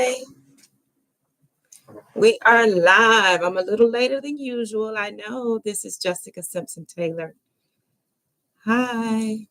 Hi, we are live. I'm a little later than usual. I know this is Jessica Simpson Taylor. Hi,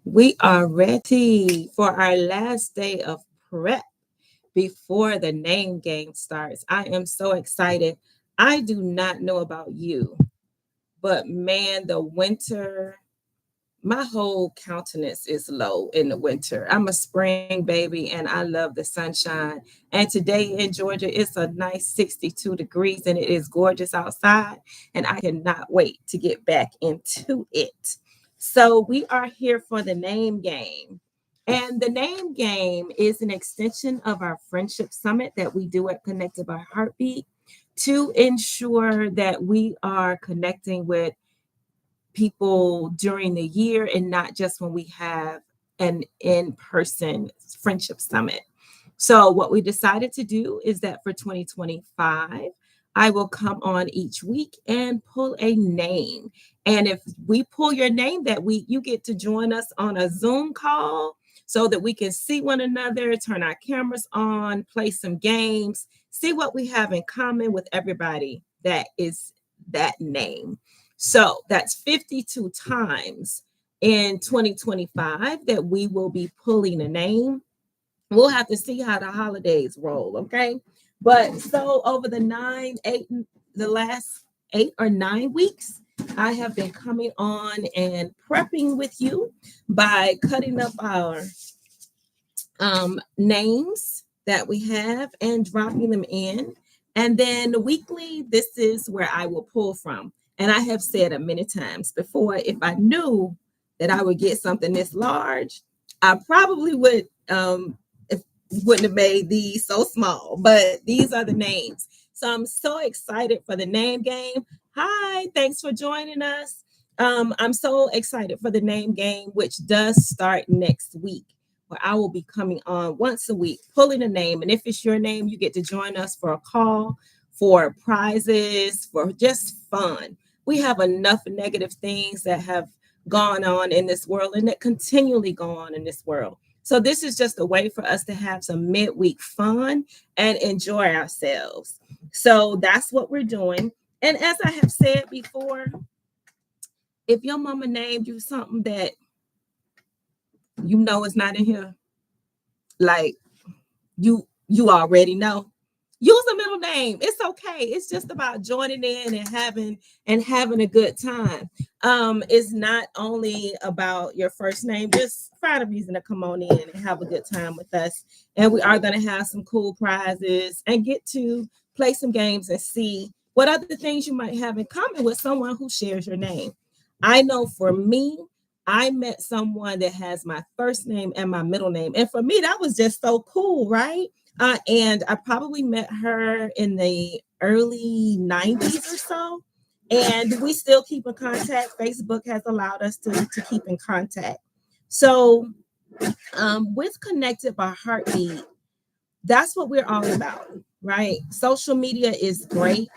we are ready for our last day of prep before the name game starts. I am so excited. I do not know about you, but man, the winter my whole countenance is low in the winter. I'm a spring baby and I love the sunshine. And today in Georgia, it's a nice 62 degrees and it is gorgeous outside. And I cannot wait to get back into it. So, we are here for the name game. And the name game is an extension of our friendship summit that we do at Connected by Heartbeat to ensure that we are connecting with people during the year and not just when we have an in-person friendship summit. So what we decided to do is that for 2025, I will come on each week and pull a name. And if we pull your name that week, you get to join us on a Zoom call so that we can see one another, turn our cameras on, play some games, see what we have in common with everybody that is that name. So that's 52 times in 2025 that we will be pulling a name. We'll have to see how the holidays roll, okay? But so over the last 8 or 9 weeks, I have been coming on and prepping with you by cutting up our names that we have and dropping them in. And then weekly, this is where I will pull from. And I have said it many times before, if I knew that I would get something this large, I probably wouldn't have made these so small, but these are the names. So I'm so excited for the name game. Hi, thanks for joining us. I'm so excited for the name game, which does start next week, where I will be coming on once a week, pulling a name. And if it's your name, you get to join us for a call, for prizes, for just fun. We have enough negative things that have gone on in this world and that continually go on in this world. So this is just a way for us to have some midweek fun and enjoy ourselves. So that's what we're doing. And as I have said before, if your mama named you something that you know is not in here, like you already know, use a middle name. It's okay. It's just about joining in and having a good time. It's not only about your first name. Just find a reason to come on in and have a good time with us. And we are going to have some cool prizes and get to play some games and see what other things you might have in common with someone who shares your name. I know for me, I met someone that has my first name and my middle name. And for me, that was just so cool, right? And I probably met her in the early 90s or so. And we still keep in contact. Facebook has allowed us to keep in contact. So, with Connected by Heartbeat, that's what we're all about, right? Social media is great,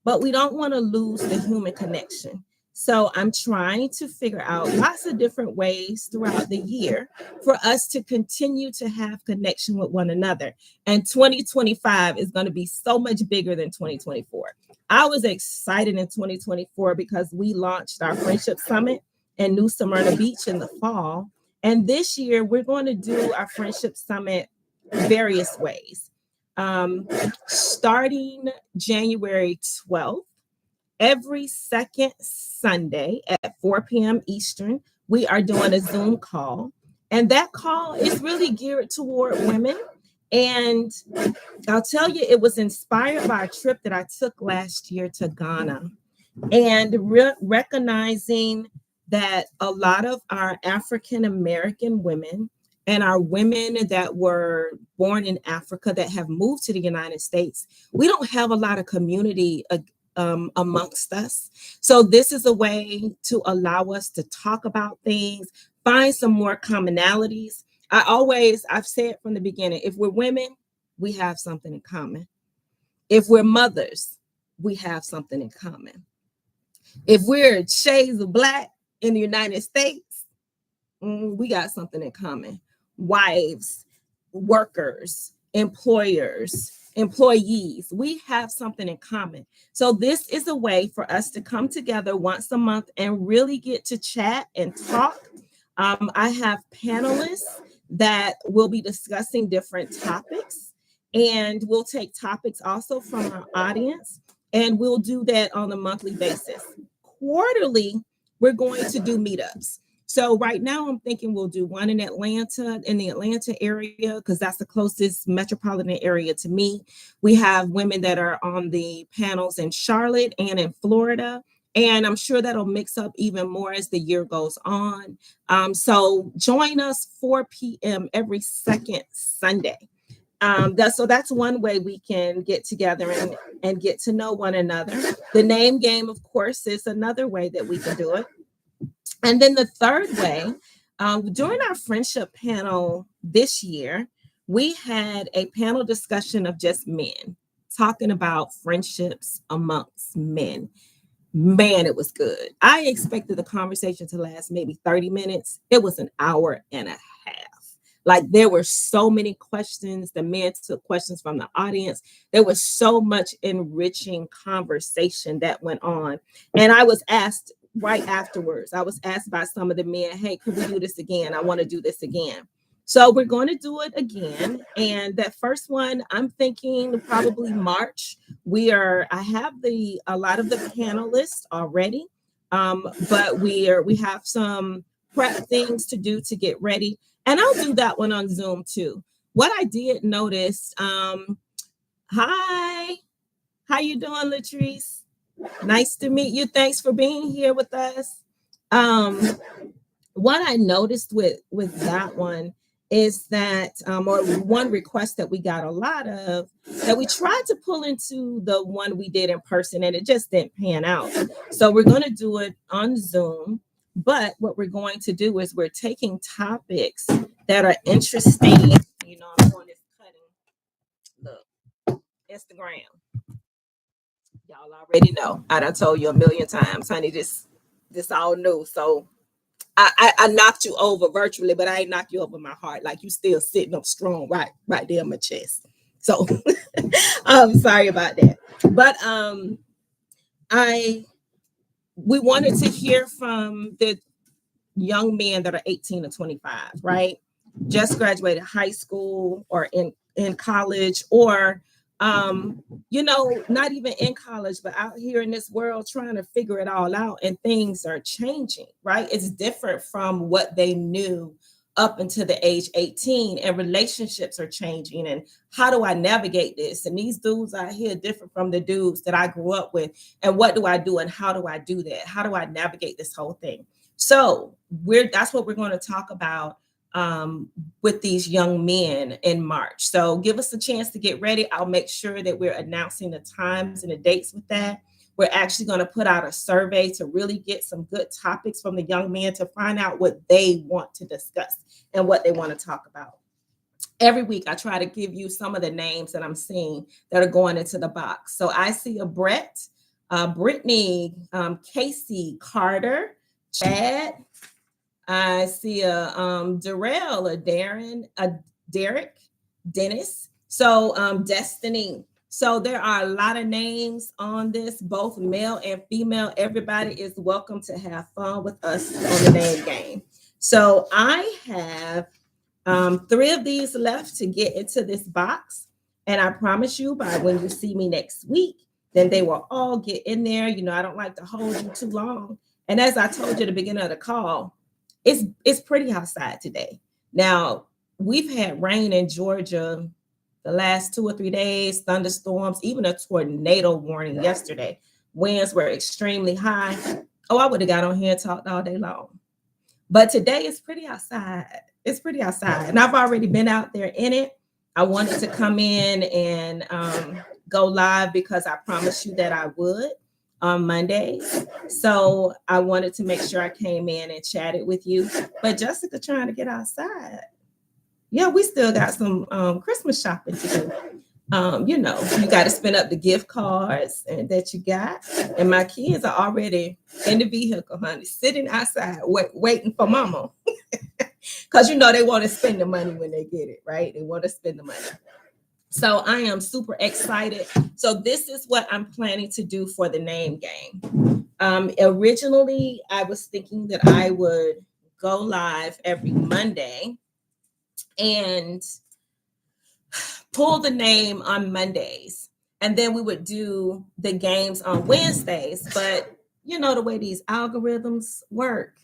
but we don't want to lose the human connection. So I'm trying to figure out lots of different ways throughout the year for us to continue to have connection with one another. And 2025 is going to be so much bigger than 2024. I was excited in 2024 because we launched our Friendship Summit in New Smyrna Beach in the fall. And this year, we're going to do our Friendship Summit various ways. Starting January 12th, every second Sunday at 4 p.m. Eastern, we are doing a Zoom call. And that call is really geared toward women. And I'll tell you, it was inspired by a trip that I took last year to Ghana and recognizing that a lot of our African American women and our women that were born in Africa that have moved to the United States, we don't have a lot of community amongst us. So this is a way to allow us to talk about things, find some more commonalities. I've said from the beginning, if we're women, we have something in common. If we're mothers, we have something in common. If we're shades of Black in the United States, we got something in common. Wives, workers, employers, employees, we have something in common. So this is a way for us to come together once a month and really get to chat and talk. I have panelists that will be discussing different topics, and we'll take topics also from our audience, and we'll do that on a monthly basis. Quarterly, we're going to do meetups. So right now, I'm thinking we'll do one in Atlanta, in the Atlanta area, because that's the closest metropolitan area to me. We have women that are on the panels in Charlotte and in Florida. And I'm sure that'll mix up even more as the year goes on. So join us 4 p.m. every second Sunday. That's one way we can get together and get to know one another. The name game, of course, is another way that we can do it. And then the third way, during our friendship panel this year, we had a panel discussion of just men talking about friendships amongst men. Man, it was good. I expected the conversation to last maybe 30 minutes. It was an hour and a half. Like, there were so many questions. The men took questions from the audience. There was so much enriching conversation that went on. And I was asked right afterwards, I was asked by some of the men, hey, could we do this again? I want to do this again. So we're going to do it again. And that first one, I'm thinking probably March. I have a lot of the panelists already, but we have some prep things to do to get ready. And I'll do that one on Zoom too. What I did notice, hi, how you doing, Latrice? Nice to meet you. Thanks for being here with us. What I noticed with that one is that, or one request that we got a lot of, that we tried to pull into the one we did in person, and it just didn't pan out. So we're going to do it on Zoom. But what we're going to do is we're taking topics that are interesting. You know, I'm doing this cutting. Look, Instagram. Y'all already know. I done told you a million times, honey. This all new. So I knocked you over virtually, but I ain't knocked you over my heart. Like, you still sitting up strong right there in my chest. So I'm sorry about that. But we wanted to hear from the young men that are 18 to 25, right? Just graduated high school or in college, or not even in college, but out here in this world trying to figure it all out, and things are changing, right? It's different from what they knew up until the age 18, and relationships are changing. And how do I navigate this? And these dudes out here different from the dudes that I grew up with. And what do I do? And how do I do that? How do I navigate this whole thing? So that's what we're going to talk about with these young men in March. So give us a chance to get ready. I'll make sure that we're announcing the times and the dates with that. We're actually going to put out a survey to really get some good topics from the young men to find out what they want to discuss and what they want to talk about. Every week, I try to give you some of the names that I'm seeing that are going into the box. So I see a Brett, Brittany, Casey, Carter, Chad. I see a Darrell, a Darren, a Derek, Dennis. So Destiny. So there are a lot of names on this, both male and female. Everybody is welcome to have fun with us on the name game. So I have 3 of these left to get into this box. And I promise you, by when you see me next week, then they will all get in there. You know, I don't like to hold you too long. And as I told you at the beginning of the call, it's pretty outside today. Now, we've had rain in Georgia the last 2 or 3 days, thunderstorms, even a tornado warning yesterday. Winds were extremely high. Oh, I would have got on here and talked all day long. But today it's pretty outside. It's pretty outside. And I've already been out there in it. I wanted to come in and go live because I promised you that I would on Mondays. So I wanted to make sure I came in and chatted with you. But Jessica trying to get outside. Yeah, we still got some Christmas shopping to do. You got to spend up the gift cards that you got. And my kids are already in the vehicle, honey, sitting outside waiting for mama. Because, they want to spend the money when they get it, right? They want to spend the money. So I am super excited. So this is what I'm planning to do for the name game. Originally, I was thinking that I would go live every Monday and pull the name on Mondays. And then we would do the games on Wednesdays. But you know the way these algorithms work,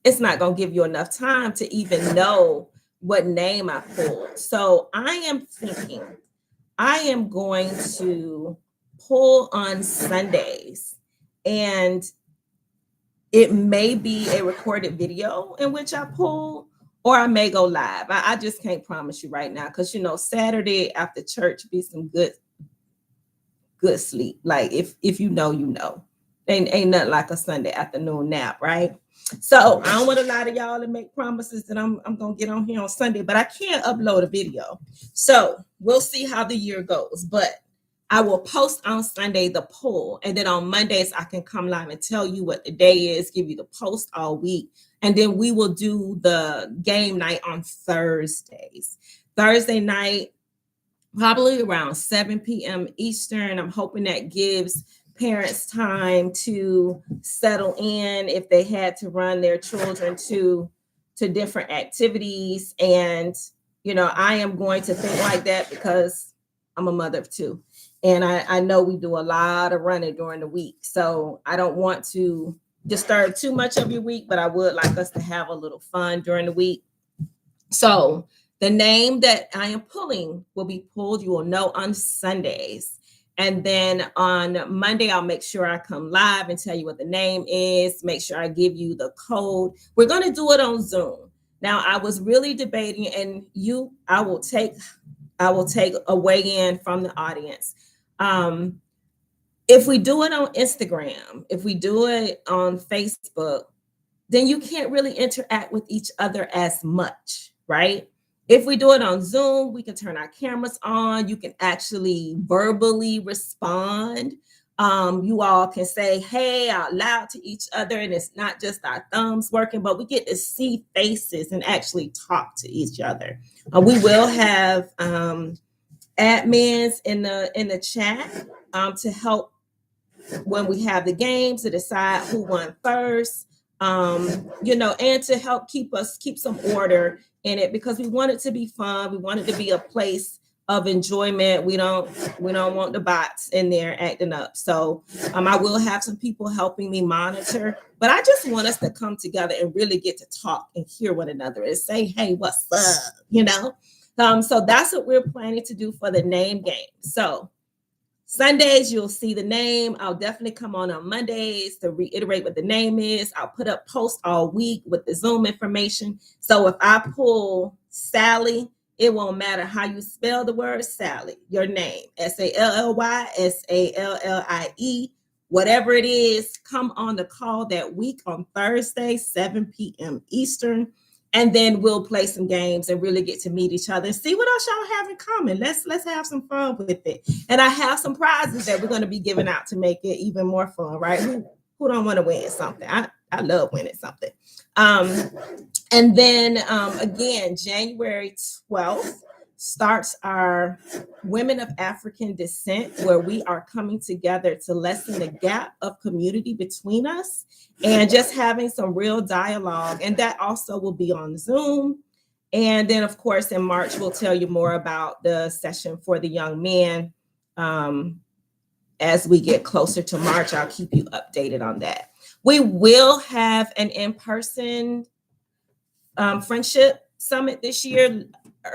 it's not going to give you enough time to even know what name I pulled. So I am thinking I am going to pull on Sundays, and it may be a recorded video in which I pull, or I may go live. I just can't promise you right now, because you know Saturday after church be some good sleep. Like if you know, you know. Ain't nothing like a Sunday afternoon nap, right? So I don't want a lot of y'all to make promises that I'm gonna get on here on Sunday, but I can't upload a video. So we'll see how the year goes. But I will post on Sunday the poll, and then on Mondays I can come live and tell you what the day is, give you the post all week, and then we will do the game night on Thursdays. Thursday night, probably around 7 p.m. Eastern. I'm hoping that gives parents time to settle in if they had to run their children to different activities. And you know, I am going to think like that because I'm a mother of two, and I know we do a lot of running during the week, so I don't want to disturb too much of your week, but I would like us to have a little fun during the week. So the name that I am pulling will be pulled, you will know, on Sundays. And then on Monday, I'll make sure I come live and tell you what the name is, make sure I give you the code. We're going to do it on Zoom. Now, I was really debating, and I will take a weigh-in from the audience. If we do it on Instagram, if we do it on Facebook, then you can't really interact with each other as much, right? If we do it on Zoom, we can turn our cameras on. You can actually verbally respond. You all can say, hey, out loud to each other, and it's not just our thumbs working, but we get to see faces and actually talk to each other. We will have admins in the chat to help when we have the games, to decide who won first. You know, and to help keep some order in it, because we want it to be fun. We want it to be a place of enjoyment. We don't want the bots in there acting up. So I will have some people helping me monitor, but I just want us to come together and really get to talk and hear one another and say, hey, what's up? You know? So that's what we're planning to do for the name game. So Sundays, you'll see the name. I'll definitely come on Mondays to reiterate what the name is. I'll put up posts all week with the Zoom information. So if I pull Sally, it won't matter how you spell the word Sally, your name, Sally, Sallie, whatever it is, come on the call that week on Thursday, 7 p.m. Eastern. And then we'll play some games and really get to meet each other and see what else y'all have in common. Let's have some fun with it. And I have some prizes that we're going to be giving out to make it even more fun, right? Who don't want to win something? I love winning something. And then again, January 12th starts our Women of African Descent, where we are coming together to lessen the gap of community between us and just having some real dialogue. And that also will be on Zoom. And then, of course, in March, we'll tell you more about the session for the young men. As we get closer to March, I'll keep you updated on that. We will have an in-person friendship summit this year,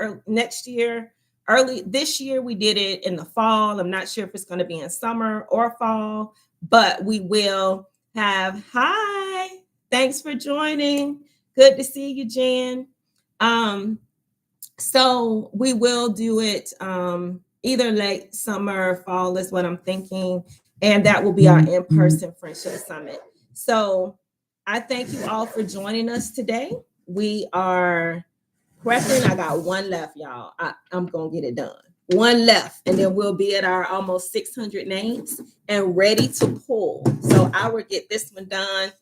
or next year. Early this year, we did it in the fall. I'm not sure if it's going to be in summer or fall, but we will have. Hi, thanks for joining. Good to see you, Jan. So we will do it either late summer or fall is what I'm thinking, and that will be our in-person friendship summit. So I thank you all for joining us today. We are prepping. I got one left, y'all. I'm gonna get it done. One left, and then we'll be at our almost 600 names and ready to pull. So I will get this one done.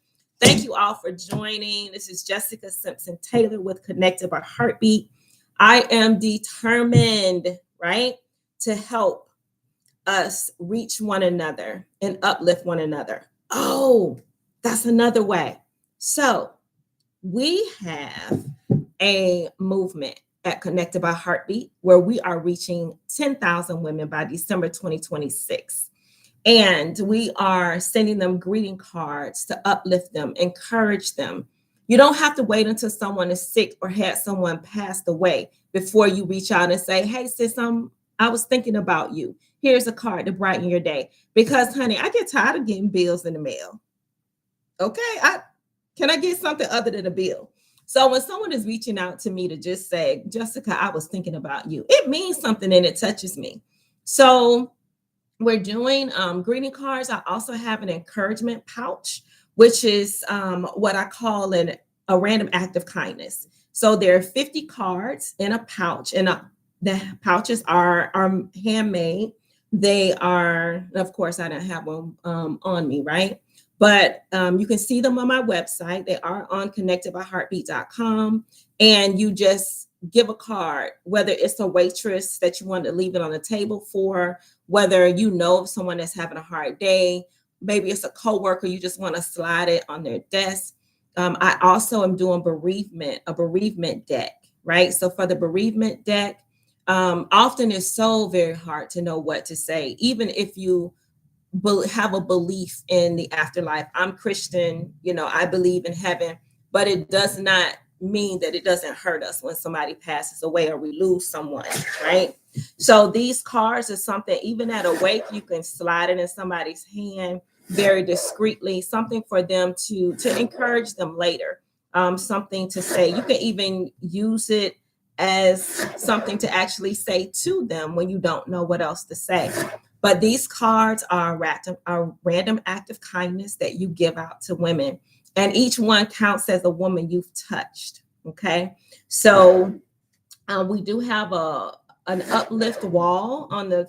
Thank you all for joining. This is Jessica Simpson Taylor with Connected by Heartbeat. I am determined, right? To help us reach one another and uplift one another. Oh, that's another way. So we have a movement at Connected by Heartbeat where we are reaching 10,000 women by December 2026. And we are sending them greeting cards to uplift them, encourage them. You don't have to wait until someone is sick or had someone passed away before you reach out and say, hey, sis, I was thinking about you. Here's a card to brighten your day. Because, honey, I get tired of getting bills in the mail. Okay, can I get something other than a bill? So when someone is reaching out to me to just say, Jessica, I was thinking about you, it means something and it touches me. So we're doing greeting cards. I also have an encouragement pouch, which is what I call a random act of kindness. So there are 50 cards in a pouch, and the pouches are handmade. They are, of course, I don't have one on me, right? But you can see them on my website. They are on connectedbyheartbeat.com. And you just give a card, whether it's a waitress that you want to leave it on the table for, whether you know someone that's having a hard day, maybe it's a coworker, you just want to slide it on their desk. I also am doing a bereavement deck, right? So for the bereavement deck, often it's so very hard to know what to say, even if you have a belief in the afterlife. I'm Christian, I believe in heaven, but it does not mean that it doesn't hurt us when somebody passes away or we lose someone, right? So these cards are something, even at a wake, you can slide it in somebody's hand very discreetly, something for them to encourage them later, something to say. You can even use it as something to actually say to them when you don't know what else to say. But these cards are a random act of kindness that you give out to women. And each one counts as a woman you've touched. Okay. So we do have an uplift wall on our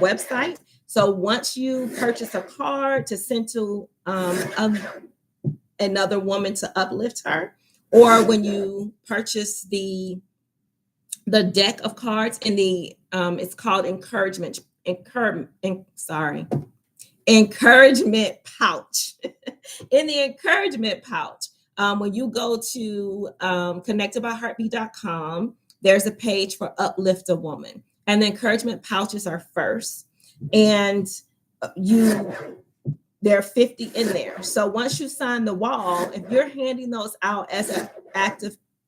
website. So once you purchase a card to send to another woman to uplift her, or when you purchase the deck of cards in the it's called encouragement pouch. In the encouragement pouch, when you go to connectedbyheartbeat.com, there's a page for Uplift a Woman, and the encouragement pouches are first, and there are 50 in there. So once you sign the wall, if you're handing those out as an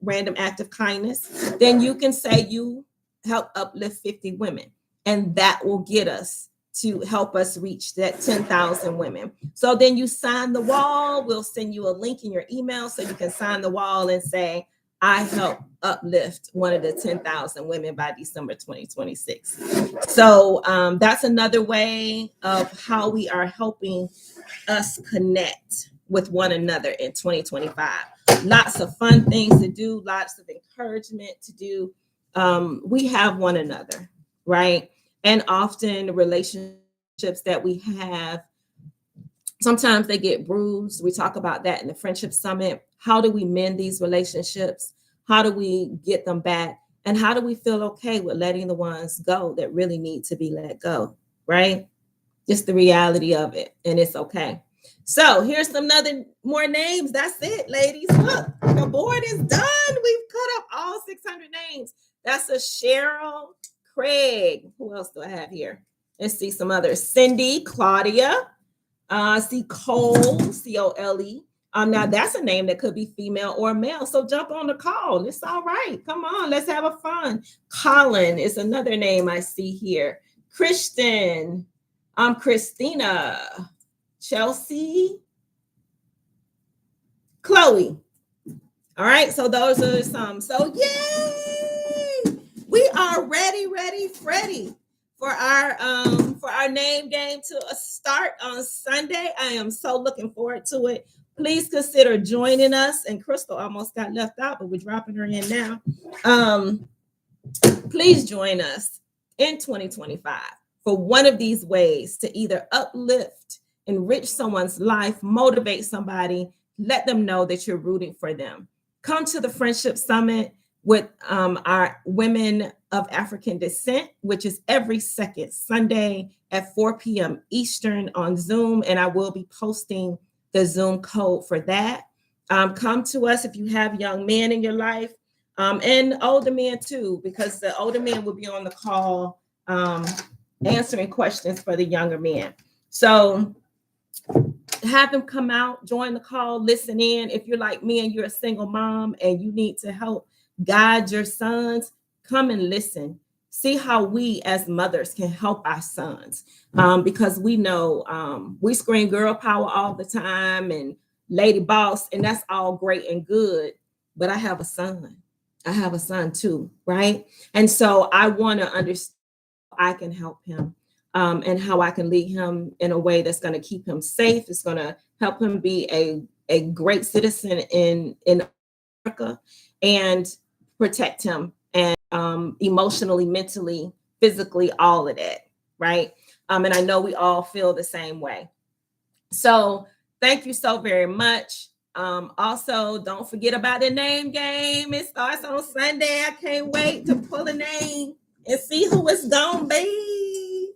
random act of kindness, then you can say you help uplift 50 women, and that will get us to help us reach that 10,000 women. So then you sign the wall. We'll send you a link in your email so you can sign the wall and say, I help uplift one of the 10,000 women by December 2026. So that's another way of how we are helping us connect with one another in 2025. Lots of fun things to do, lots of encouragement to do. We have one another, right? And often relationships that we have, sometimes they get bruised. We talk about that in the Friendship Summit. How do we mend these relationships? How do we get them back? And how do we feel okay with letting the ones go that really need to be let go, right? Just the reality of it, and it's okay. So here's some more names. That's it, ladies. Look, the board is done. We've cut up all 600 names. That's a Cheryl, Craig. Who else do I have here? Let's see some others. Cindy, Claudia. See Cole, Cole. Now that's a name that could be female or male. So jump on the call. It's all right. Come on, let's have a fun. Colin is another name I see here. Kristen, Christina, Chelsea, Chloe. All right, so those are some. So yay! We are ready for our name game to start on Sunday. I am so looking forward to it. Please consider joining us. And Crystal almost got left out, but we're dropping her in now. Please join us in 2025 for one of these ways to either uplift, enrich someone's life, motivate somebody, let them know that you're rooting for them. Come to the Friendship Summit. with our Women of African Descent, which is every second Sunday at 4 p.m. Eastern on Zoom. And I will be posting the Zoom code for that. Come to us if you have young men in your life, and older men too, because the older men will be on the call answering questions for the younger men. So have them come out, join the call, listen in. If you're like me and you're a single mom and you need to help guide your sons, come and listen. See how we as mothers can help our sons, because we know we scream girl power all the time and lady boss, and that's all great and good. But I have a son. I have a son too, right? And so I want to understand how I can help him, and how I can lead him in a way that's going to keep him safe. It's going to help him be a great citizen in America, and protect him, and emotionally, mentally, physically, all of that, right? And I know we all feel the same way. So thank you so very much. Also, don't forget about the name game. It starts on Sunday. I can't wait to pull a name and see who it's gonna be.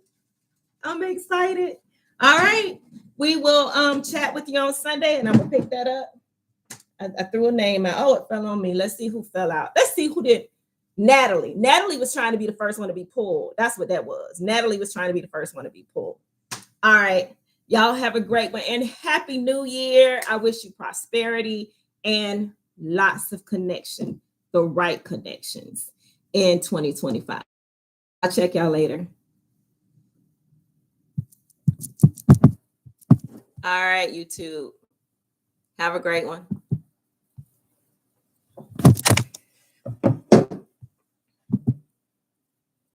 I'm excited. All right. We will chat with you on Sunday, and I'm gonna pick that up. I threw a name out. Oh, it fell on me. Let's see who fell out. Let's see who did. Natalie. Natalie was trying to be the first one to be pulled. That's what that was. Natalie was trying to be the first one to be pulled. All right. Y'all have a great one, and Happy New Year. I wish you prosperity and lots of connection, the right connections in 2025. I'll check y'all later. All right, YouTube. Have a great one.